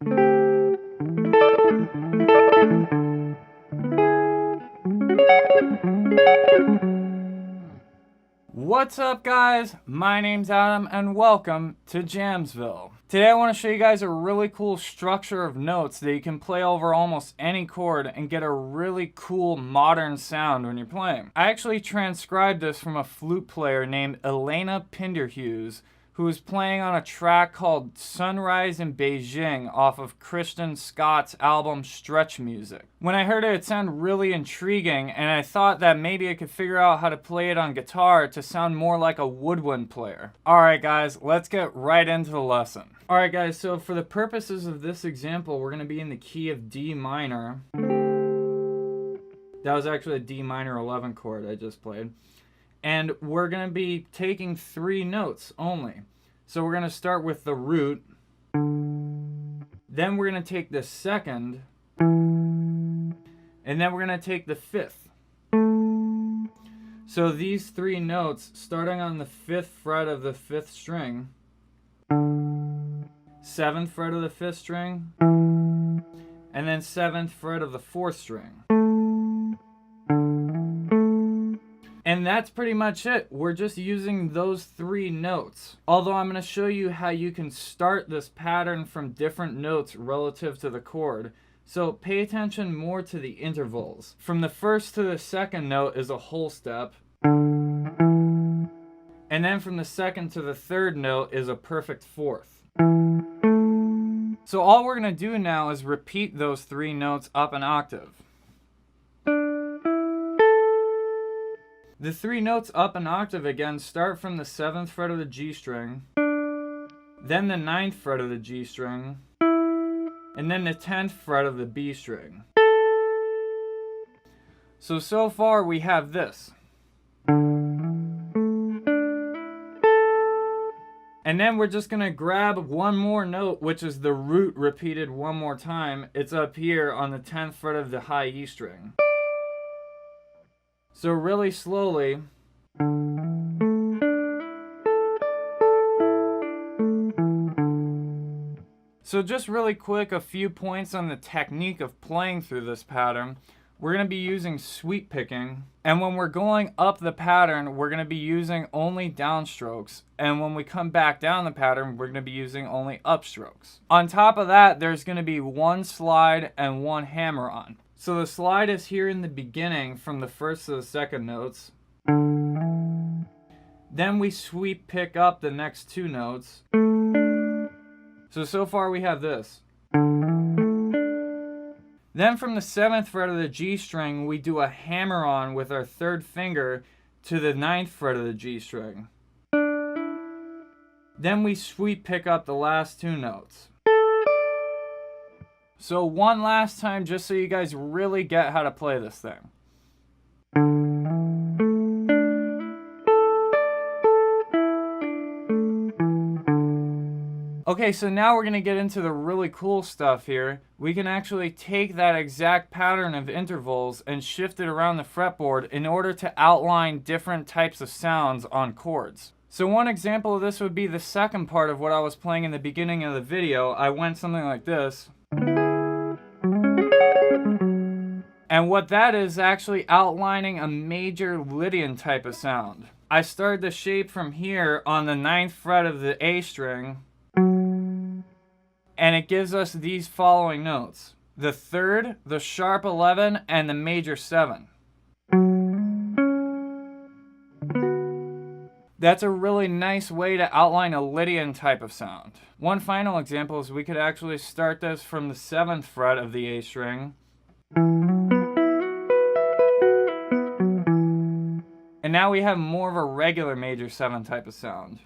What's up, guys? My name's Adam and welcome to Jamsville. Today I want to show you guys a really cool structure of notes that you can play over almost any chord and get a really cool modern sound when you're playing. I actually transcribed this from a flute player named Elena Pinderhughes, who was playing on a track called Sunrise in Beijing off of Christian Scott's album Stretch Music. When I heard it, it sounded really intriguing, and I thought that maybe I could figure out how to play it on guitar to sound more like a woodwind player. Alright guys, let's get right into the lesson. Alright guys, so for the purposes of this example, we're going to be in the key of D minor. That was actually a D minor 11 chord I just played. And we're going to be taking 3 notes only. So we're going to start with the root. Then we're going to take the second. And then we're going to take the 5th. So these 3 notes, starting on the 5th fret of the 5th string, 7th fret of the 5th string, and then 7th fret of the 4th string. And that's pretty much it. We're just using those 3 notes. Although I'm going to show you how you can start this pattern from different notes relative to the chord. So pay attention more to the intervals. From the 1st to the 2nd note is a whole step. And then from the 2nd to the 3rd note is a perfect 4th. So all we're going to do now is repeat those 3 notes up an octave. The 3 notes up an octave again start from the 7th fret of the G string, then the 9th fret of the G string, and then the 10th fret of the B string. So far we have this. And then we're just going to grab one more note, which is the root repeated one more time. It's up here on the 10th fret of the high E string. So really slowly. So just really quick, a few points on the technique of playing through this pattern. We're going to be using sweep picking. And when we're going up the pattern, we're going to be using only downstrokes. And when we come back down the pattern, we're going to be using only upstrokes. On top of that, there's going to be 1 slide and 1 hammer-on. So the slide is here in the beginning from the 1st to the 2nd notes. Then we sweep pick up the next 2 notes. So far we have this. Then from the 7th fret of the G string, we do a hammer-on with our 3rd finger to the 9th fret of the G string. Then we sweep pick up the last 2 notes. So one last time, just so you guys really get how to play this thing. Okay, so now we're going to get into the really cool stuff here. We can actually take that exact pattern of intervals and shift it around the fretboard in order to outline different types of sounds on chords. So one example of this would be the second part of what I was playing in the beginning of the video. I went something like this. And what that is actually outlining a major Lydian type of sound. I started the shape from here on the 9th fret of the A string, and it gives us these following notes. The 3rd, the sharp 11, and the major 7. That's a really nice way to outline a Lydian type of sound. One final example is we could actually start this from the 7th fret of the A string. And now we have more of a regular major 7 type of sound.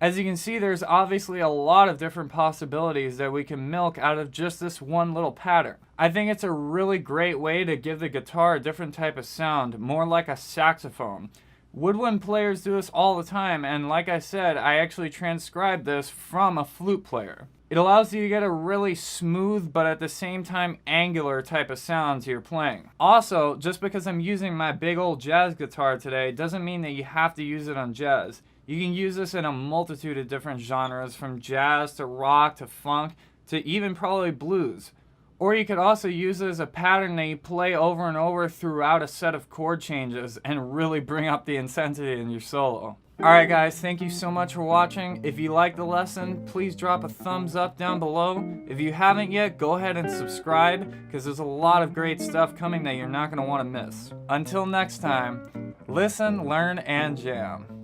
As you can see, there's obviously a lot of different possibilities that we can milk out of just this one little pattern. I think it's a really great way to give the guitar a different type of sound, more like a saxophone. Woodwind players do this all the time, and like I said, I actually transcribed this from a flute player. It allows you to get a really smooth but at the same time angular type of sound to your playing. Also, just because I'm using my big old jazz guitar today doesn't mean that you have to use it on jazz. You can use this in a multitude of different genres, from jazz to rock to funk to even probably blues. Or you could also use it as a pattern that you play over and over throughout a set of chord changes and really bring up the intensity in your solo. Alright guys, thank you so much for watching. If you liked the lesson, please drop a thumbs up down below. If you haven't yet, go ahead and subscribe, because there's a lot of great stuff coming that you're not going to want to miss. Until next time, listen, learn, and jam.